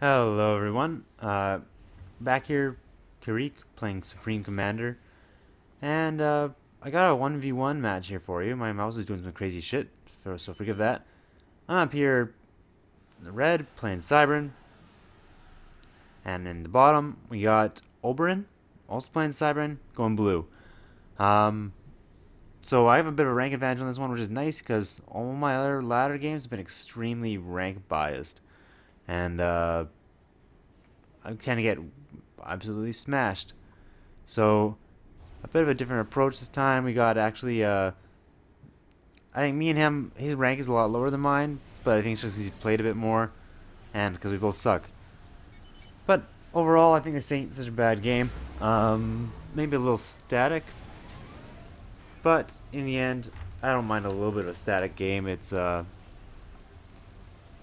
Hello everyone, back here, Kiereek playing Supreme Commander, and I got a 1v1 match here for you. My mouse is doing some crazy shit, so forgive that. I'm up here in the red playing Cybran, and in the bottom we got Oberyn, also playing Cybran, going blue. Um, so I have a bit of a rank advantage on this one, which is nice because all my other ladder games have been extremely rank biased, and I tend to get absolutely smashed. So a bit of a different approach this time. We got actually, I think me and him, his rank is a lot lower than mine, but I think it's just 'cause he's played a bit more, and because we both suck. But overall, I think this ain't such a bad game. Maybe a little static, but in the end, I don't mind a little bit of a static game. It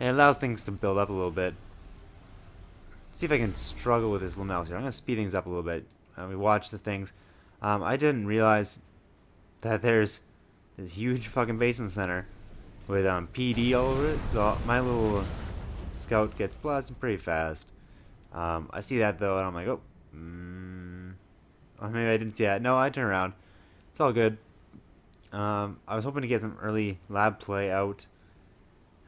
allows things to build up a little bit. See if I can struggle with this little mouse here. I'm gonna speed things up a little bit. We watch the things. I didn't realize that there's this huge fucking base in the center with PD all over it. So my little scout gets blasted pretty fast. I see that though, and I'm like, oh, or maybe I didn't see that. No, I turn around. It's all good. I was hoping to get some early lab play out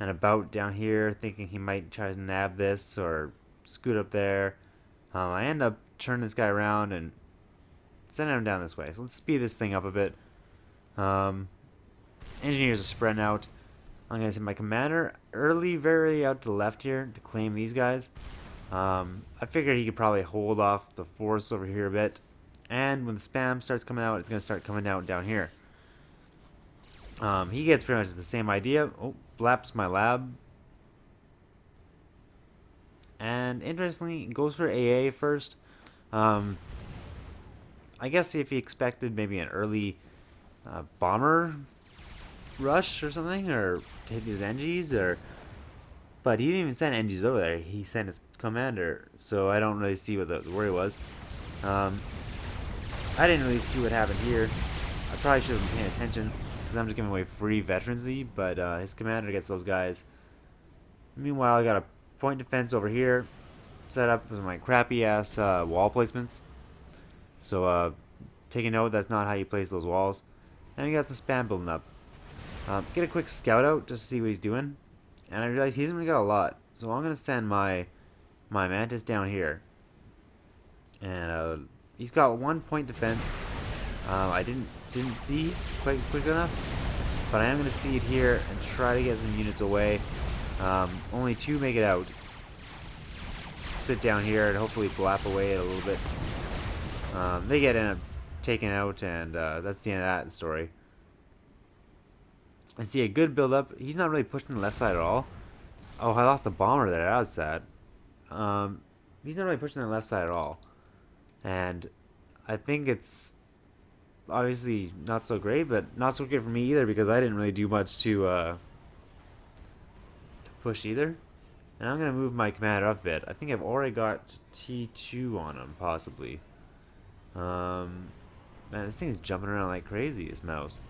and about down here, thinking he might try to nab this or scoot up there. I end up turning this guy around and sending him down this way. So let's speed this thing up a bit. Um, Engineers are spreading out. I'm going to send my commander early, very out to the left here to claim these guys. I figured he could probably hold off the force over here a bit. And when the spam starts coming out, it's going to start coming out down here. He gets pretty much the same idea. Oh, blaps my lab. And interestingly, goes for AA first. Um, I guess if he expected maybe an early bomber rush or something, or to hit his NGs, but he didn't even send NGs over there. He sent his commander, so I don't really see what the worry was. Um, I didn't really see what happened here. I probably should have been paying attention because I'm just giving away free veterancy, but his commander gets those guys. Meanwhile, I got a point defense over here set up with my crappy ass wall placements. So take a note, that's not how you place those walls. And we got some spam building up. Get a quick scout out just to see what he's doing. And I realize he hasn't really got a lot. So I'm going to send my mantis down here. And he's got 1 point defense. I didn't see quite quick enough. But I am going to see it here and try to get some units away. Only 2 make it out. Sit down here and hopefully blap away it a little bit. They get taken out, and that's the end of that story. I see a good build up. He's not really pushing the left side at all. Oh, I lost a bomber there. That was sad. He's not really pushing the left side at all. And I think it's obviously not so great, but not so good for me either because I didn't really do much to push either. And I'm going to move my commander up a bit. I think I've already got T2 on him, possibly. Man, this thing is jumping around like crazy, this mouse.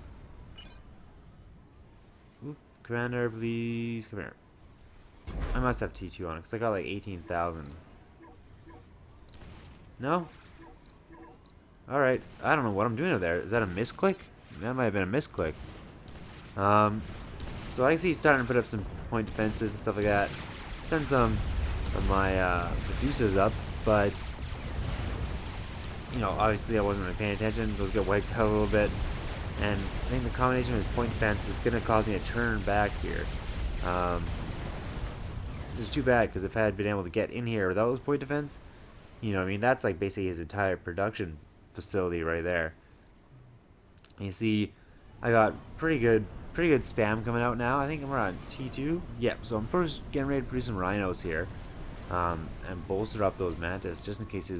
Oop, commander, please, come here. I must have T2 on it, because I got like 18,000. No? Alright, I don't know what I'm doing over there. Is that a misclick? That might have been a misclick. So I see he's starting to put up some point defenses and stuff like that. Send some of my Medusa's up, but you know, obviously I wasn't really paying attention. Those get wiped out a little bit, and I think the combination with point defense is going to cause me to turn back here. This is too bad because if I had been able to get in here without those point defense, you know, I mean that's like basically his entire production facility right there. You see, I got pretty good spam coming out now. I think we're on T2. Yep, so I'm getting ready to produce some rhinos here. And bolster up those mantis just in case he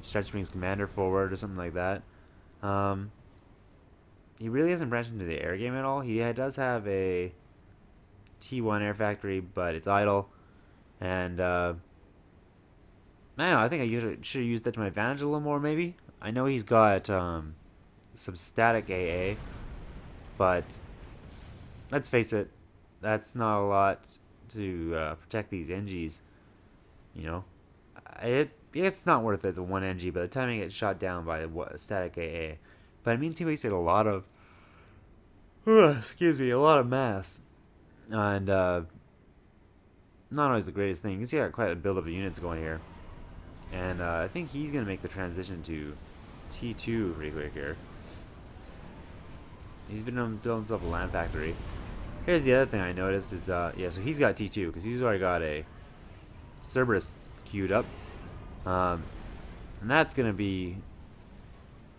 starts bringing his commander forward or something like that. He really hasn't branched into the air game at all. He does have a T1 air factory, but it's idle. And I don't know, I think I should have used that to my advantage a little more maybe. I know he's got some static AA, but let's face it, that's not a lot to protect these NGs. You know, I guess it's not worth it, the 1 NG, by the time I get shot down by what static AA. But it means he wasted a lot of, excuse me, a lot of mass. And not always the greatest thing. You can see I got quite a build up of units going here. And I think he's going to make the transition to T2 pretty quick here. He's been building himself a land factory. Here's the other thing I noticed is, yeah, so he's got T2 because he's already got a Cerberus queued up. And that's going to be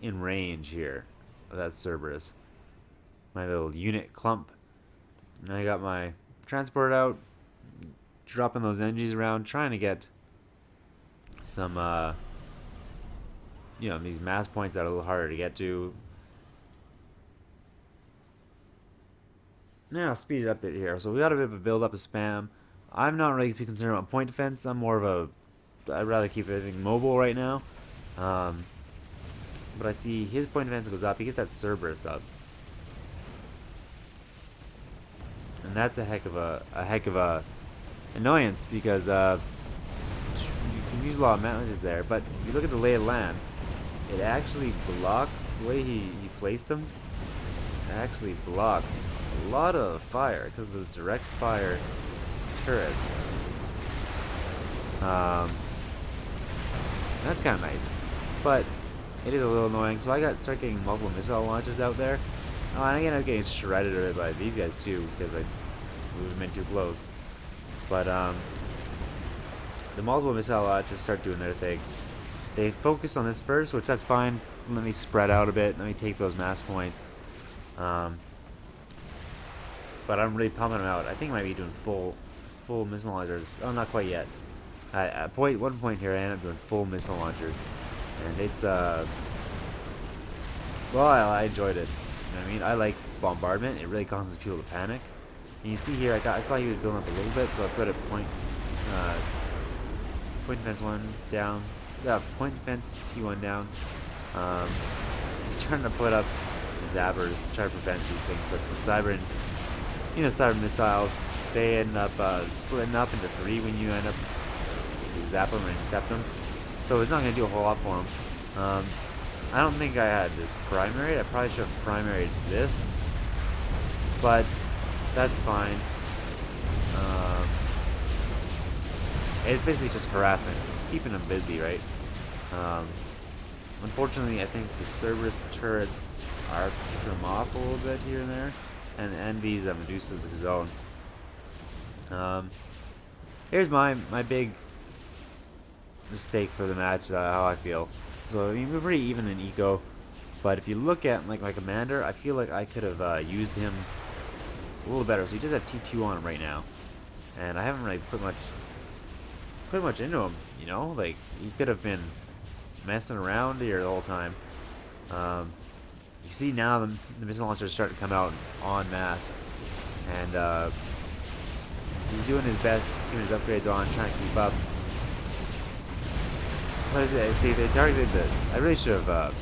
in range here of that Cerberus. My little unit clump. And I got my transport out, dropping those NGs around, trying to get some, you know, these mass points that are a little harder to get to. Now I'll speed it up a bit here. So we got a bit of a build up of spam. I'm not really too concerned about point defense. I'm more of a, I'd rather keep everything mobile right now. But I see his point defense goes up. He gets that Cerberus up, and that's a heck of a annoyance because you can use a lot of mountains there. But if you look at the lay of land, it actually blocks the way he placed them. It actually blocks a lot of fire because of those direct fire turrets. That's kind of nice, but it is a little annoying. So I start getting multiple missile launchers out there. Oh, and I end up getting shredded by these guys too because I moved them in too close. But the multiple missile launchers start doing their thing. They focus on this first, which that's fine. Let me spread out a bit. Let me take those mass points. But I'm really pumping them out. I think I might be doing full missile launchers. Oh, not quite yet. At one point here, I ended up doing full missile launchers, and it's well, I enjoyed it. You know what I mean? I like bombardment. It really causes people to panic. And you see here, I saw he was building up a little bit, so I put a point defense 1 down. Yeah, point defense T1 down. He's starting to put up zappers, try to prevent these things, but the cyber missiles, they end up splitting up into 3 when you end up zap them and intercept them. So it's not going to do a whole lot for them. I don't think I had this primary. I probably should have primaried this, but that's fine. It's basically just harassment, keeping them busy, right? Unfortunately, I think the Cerberus turrets are picking them off a little bit here and there, and these Medusas of his own. Here's my big mistake for the match, how I feel. So I mean, we're pretty even in eco, but if you look at like my commander, I feel like I could have used him a little better. So he does have T2 on him right now, and I haven't really put much into him. You know, like he could have been messing around here the whole time. You see now the missile launchers start to come out en masse, and he's doing his best, keeping his upgrades on, trying to keep up. What is it? See, they targeted I really should have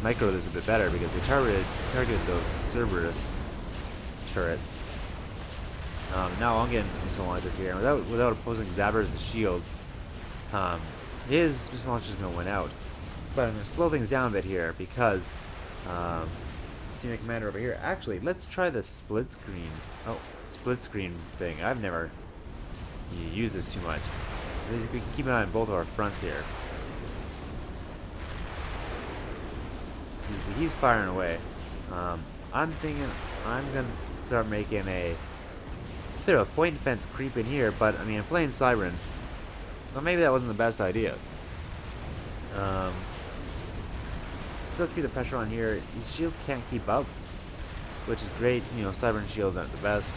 microed this a bit better because they targeted those Cerberus turrets. Now I'm getting missile launcher here, and without opposing zappers and shields, his missile launcher is going to win out. But I'm going to slow things down a bit here because see my commander over here. Actually, let's try the split screen. Oh, split screen thing. I've never used this too much. We can keep an eye on both of our fronts here. See, he's firing away. I'm thinking I'm gonna start making a bit of a point defense creep in here, but I mean, I'm playing Siren. Well, maybe that wasn't the best idea. Still keep the pressure on here. These shields can't keep up, which is great. You know, Siren shields aren't the best.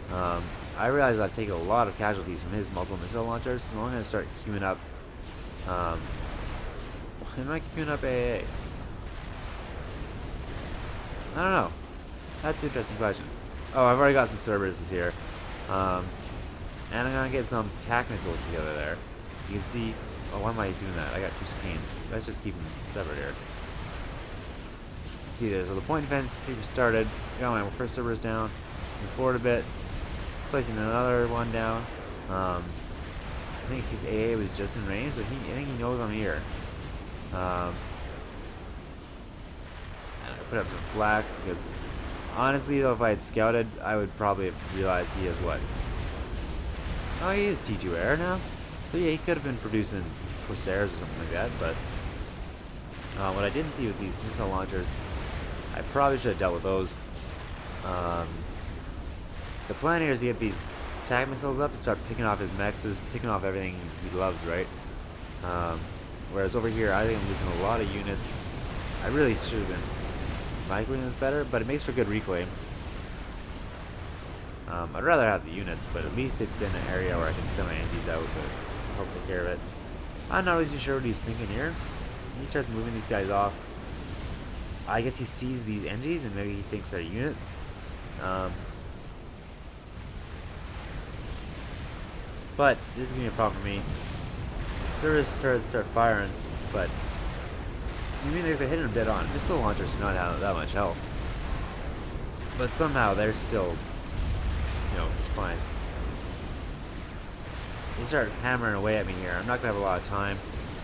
I realize I've taken a lot of casualties from his multiple missile launchers, so I'm gonna start queuing up. Am I queuing up AA? I don't know. That's an interesting question. Oh, I've already got some Cerberuses here. And I'm going to get some TAC missiles together there. You can see... Oh, why am I doing that? I got 2 screens. Let's just keep them separate here. See there. So the point defense creep started. Got my first Cerberus down. Move forward a bit. Placing another one down. I think his AA was just in range, so I think he knows I'm here. And I put up some flak because honestly, though, if I had scouted, I would probably have realized he has what? Oh, he is T2 air now. So yeah, he could have been producing Corsairs or something like that, but what I didn't see was these missile launchers. I probably should have dealt with those. The plan here is to get these attack missiles up and start picking off his mechs, picking off everything he loves, right? Whereas over here, I think I'm losing a lot of units. I really should have been microing this better, but it makes for good reclaim. I'd rather have the units, but at least it's in an area where I can send my antis out to help take care of it. I'm not really too sure what he's thinking here. He starts moving these guys off. I guess he sees these NGs and maybe he thinks they're units. But this is gonna be a problem for me. Service start firing, but you mean if they hit him dead on? Missile launchers do not have that much health, but somehow they're still, just fine. They start hammering away at me here. I'm not gonna have a lot of time.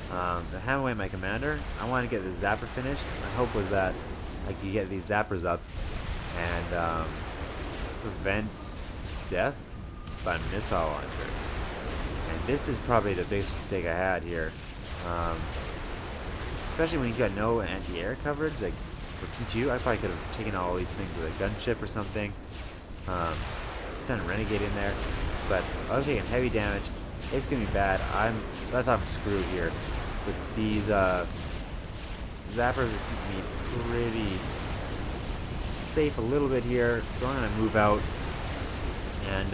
To hammer away my commander, I want to get the zapper finished. My hope was that I could get these zappers up and prevent death by missile launcher. And this is probably the biggest mistake I had here. Especially when he's got no anti-air coverage, like for T2, I probably could have taken all these things with a gunship or something. Send a renegade in there, but I was taking heavy damage. It's gonna be bad. I thought I'm screwed here. But these zappers are keeping me pretty safe a little bit here, so I'm gonna move out and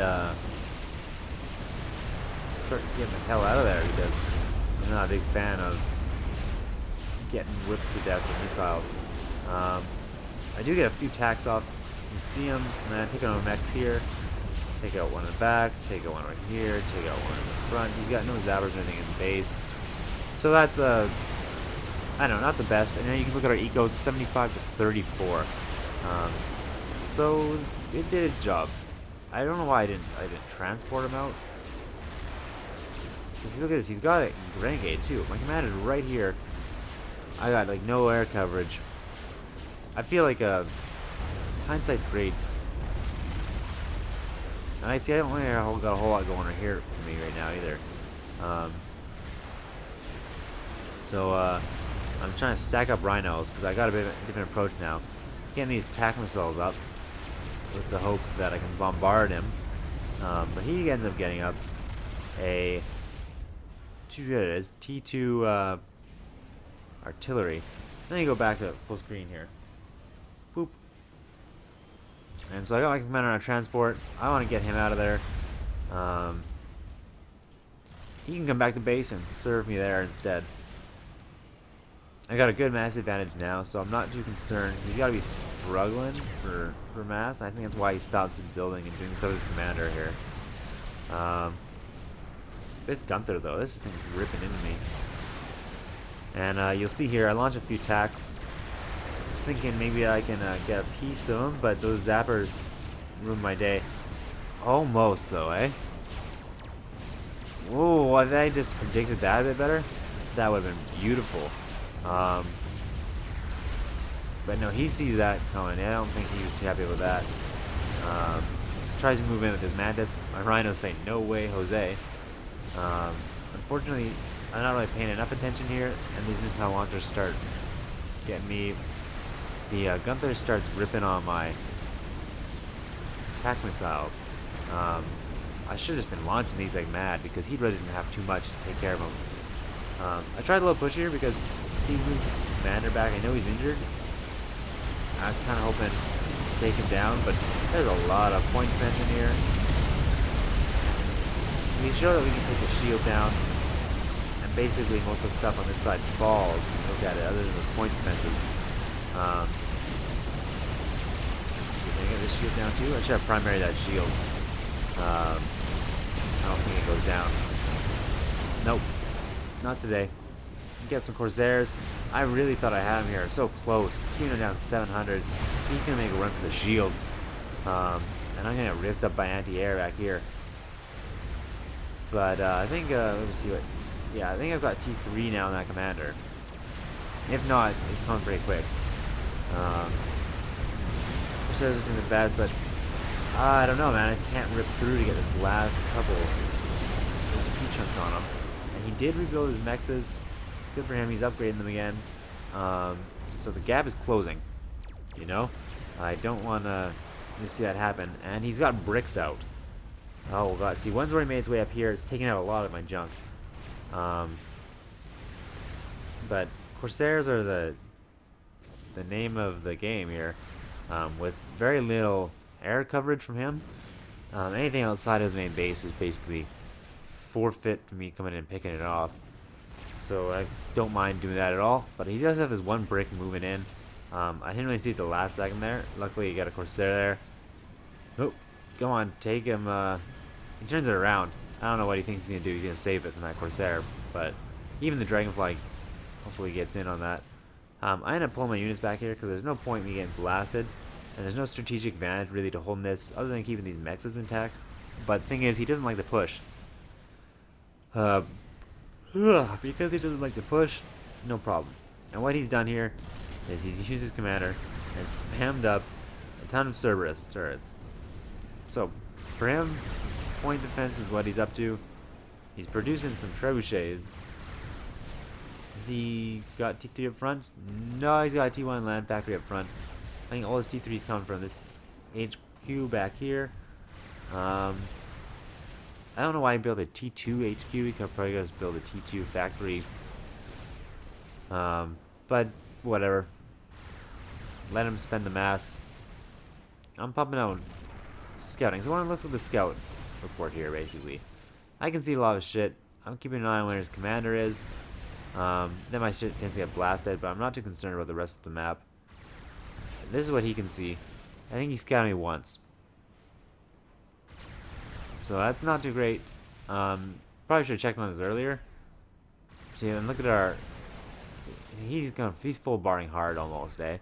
start getting the hell out of there because I'm not a big fan of getting whipped to death with missiles. I do get a few tacks off. You see them, and then I take out my mechs here. Take out one in the back, take out one right here, take out one in the front. You've got no zappers or anything in the base. So that's, I don't know, not the best. And then you can look at our ecos, 75 to 34. So it did its job. I don't know why I didn't transport him out. Because look at this, he's got a renegade too. My command is right here. I got like no air coverage. I feel like hindsight's great. And I see I don't really got a whole lot going on here for me right now either. I'm trying to stack up rhinos because I got a bit of a different approach now. Getting these attack missiles up with the hope that I can bombard him. But he ends up getting up a T2 artillery. Then you go back to full screen here. Boop. And so I got my commander on a transport. I want to get him out of there. He can come back to base and serve me there instead. I got a good mass advantage now, so I'm not too concerned. He's got to be struggling for mass. I think that's why he stops building and doing stuff with his commander here. This Gunther, though, this thing's ripping into me. And you'll see here, I launch a few attacks, thinking maybe I can get a piece of them, but those zappers ruined my day. Almost, though, eh? Whoa, if I just predicted that a bit better, that would have been beautiful. But no, he sees that coming. I don't think he was too happy with that. Tries to move in with his Mantis. My Rhinos say, no way, Jose. Unfortunately, I'm not really paying enough attention here, and these missile launchers start getting me. The Gunther starts ripping on my attack missiles. I should have just been launching these like mad because he really doesn't have too much to take care of them. I tried a little push here because he moves his commander back. I know he's injured. I was kind of hoping to take him down, but there's a lot of point defense in here. We show that we can take the shield down, and basically most of the stuff on this side falls when you look at it, other than the point defenses. Can I get this shield down too? I should have primary that shield. I don't think it goes down. Nope. Not today. Get some Corsairs. I really thought I had him here. So close. Keeping him down 700. He's going to make a run for the shields. And I'm going to get ripped up by anti-air back here. But I think, let me see what, yeah, I think I've got T3 now on that commander. If not, it's coming pretty quick. Corsairs are doing the best, but I don't know, man. I can't rip through to get this last couple HP chunks on him. And he did rebuild his mexes. Good for him. He's upgrading them again. So the gap is closing. You know, I don't want to see that happen. And he's got bricks out. Oh god, T1's already made its way up here. It's taking out a lot of my junk. But Corsairs are the name of the game here, with very little air coverage from him. Anything outside of his main base is basically forfeit for me coming in and picking it off. So I don't mind doing that at all. But he does have this one brick moving in. I didn't really see it the last second there. Luckily, he got a Corsair there. Oh, come on, take him. He turns it around. I don't know what he thinks he's going to do. He's going to save it from that Corsair. But even the Dragonfly hopefully gets in on that. I end up pulling my units back here because there's no point in me getting blasted. And there's no strategic advantage really to holding this other than keeping these mexes intact. But the thing is, he doesn't like to push. Because he doesn't like to push, no problem. And what he's done here is he's used his commander and spammed up a ton of Cerberus turrets. So, for him, point defense is what he's up to. He's producing some trebuchets. Has he got T3 up front? No, he's got a T1 land factory up front. I think all his T3 is coming from this HQ back here. I don't know why he built a T2 HQ. He could probably just build a T2 factory. But whatever. Let him spend the mass. I'm popping out scouting. So let's look at the scout report here, basically. I can see a lot of shit. I'm keeping an eye on where his commander is. Then my shit tends to get blasted, but I'm not too concerned about the rest of the map. This is what he can see. I think he scouted me once. So that's not too great. Probably should have checked on this earlier. See, and look at our... He's full barring hard almost, eh?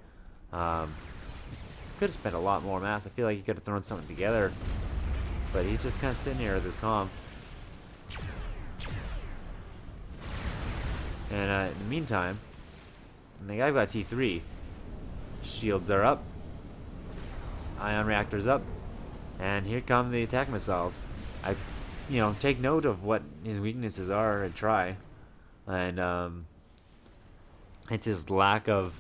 Could have spent a lot more mass. I feel like he could have thrown something together. But he's just kind of sitting here with his comm. And in the meantime, I think I've got T3. Shields are up. Ion reactors up. And here come the attack missiles. I, take note of what his weaknesses are and try. And it's his lack of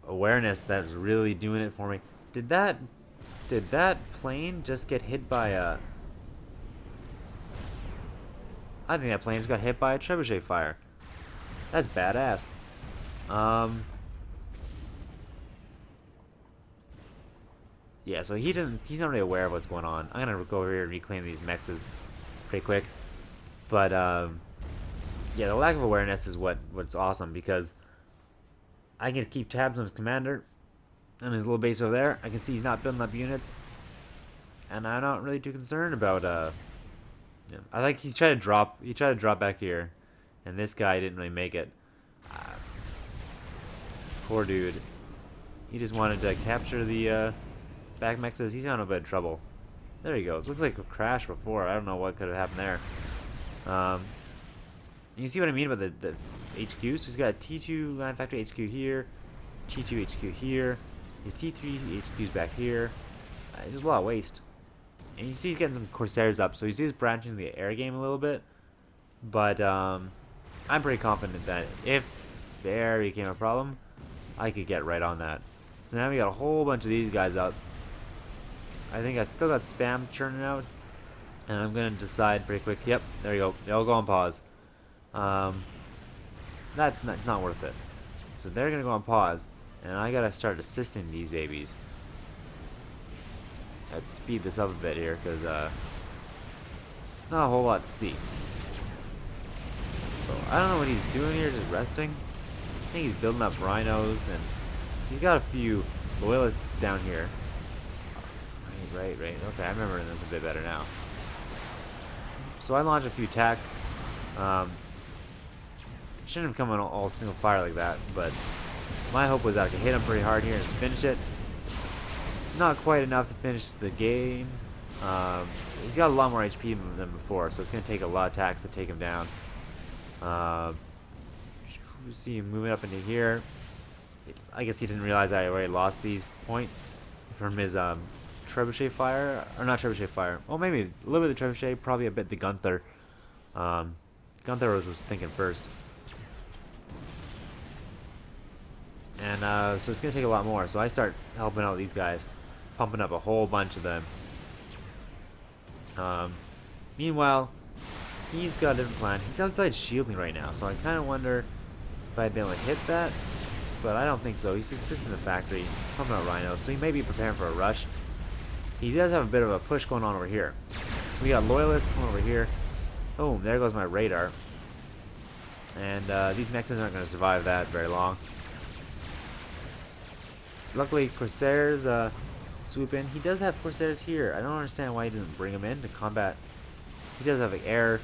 awareness that's really doing it for me. Did that plane just get hit by a... I think that plane just got hit by a trebuchet fire. That's badass. Yeah, so he's not really aware of what's going on. I'm gonna go over here and reclaim these mexes pretty quick. But yeah, the lack of awareness is what's awesome, because I can keep tabs on his commander and his little base over there. I can see he's not building up units, and I'm not really too concerned about I like he tried to drop back here, and this guy didn't really make it. Poor dude. He just wanted to capture the back mexes. He's in a bit of trouble. There he goes. Looks like a crash before. I don't know what could have happened there. You see what I mean about the HQs? So he's got a T2 land factory HQ here, T2 HQ here, his T3 HQs back here. There's a lot of waste. And you see he's getting some Corsairs up, so he's branching the air game a little bit. But I'm pretty confident that if there became a problem, I could get right on that. So now we got a whole bunch of these guys up. I think I still got spam churning out, and I'm gonna decide pretty quick. Yep, there you go. They all go on pause. That's not worth it. So they're gonna go on pause, and I gotta start assisting these babies. Let's speed this up a bit here, because not a whole lot to see. So I don't know what he's doing here, just resting. I think he's building up rhinos, and he's got a few loyalists down here. Right. Okay, I remember them a bit better now. So I launched a few attacks. Shouldn't have come on all single fire like that, but my hope was that I could hit him pretty hard here and finish it. Not quite enough to finish the game. He's got a lot more HP than before, so it's going to take a lot of attacks to take him down. You see him moving up into here. I guess he didn't realize I already lost these points from his trebuchet fire, or not trebuchet fire. Well, maybe a little bit of the trebuchet, probably a bit the Gunther. Gunther was thinking first, and so it's gonna take a lot more. So I start helping out these guys, pumping up a whole bunch of them. Meanwhile, he's got a different plan. He's outside shielding right now, so I kind of wonder if I'd be able to hit that, but I don't think so. He's just in the factory, pumping out rhinos, so he may be preparing for a rush. He does have a bit of a push going on over here. So we got loyalists coming over here. Boom, there goes my radar. And these Mexicans aren't going to survive that very long. Luckily, Corsairs swoop in. He does have Corsairs here. I don't understand why he didn't bring them in to combat. He does have like, air.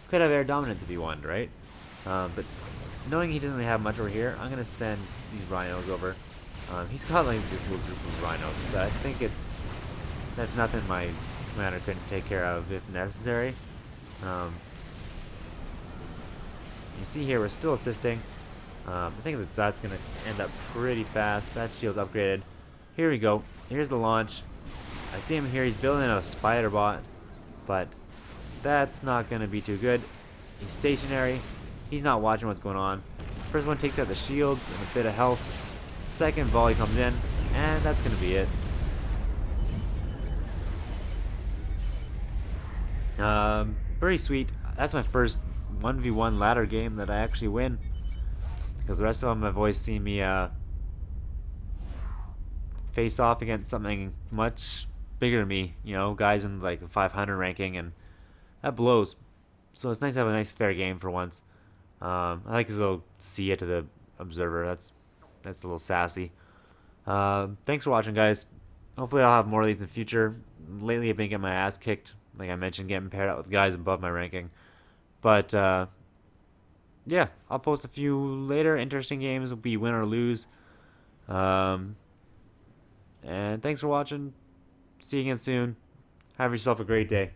Could have air dominance if he wanted, right? But knowing he doesn't really have much over here, I'm going to send these rhinos over. He's got like this little group of rhinos, but I think that's nothing my commander couldn't take care of if necessary. You see here, we're still assisting. I think that's going to end up pretty fast. That shield's upgraded. Here we go. Here's the launch. I see him here. He's building a spider bot, but that's not going to be too good. He's stationary. He's not watching what's going on. First one takes out the shields and a bit of health. Second volley comes in, and that's going to be it. Pretty sweet. That's my first 1v1 ladder game that I actually win. Because the rest of them have always seen me face off against something much bigger than me. You know, guys in like the 500 ranking, and that blows. So it's nice to have a nice fair game for once. I like his little see it to the observer. That's a little sassy. Thanks for watching, guys. Hopefully I'll have more of these in the future. Lately I've been getting my ass kicked. Like I mentioned, getting paired up with guys above my ranking. But yeah, I'll post a few later. Interesting games will be win or lose. And thanks for watching. See you again soon. Have yourself a great day.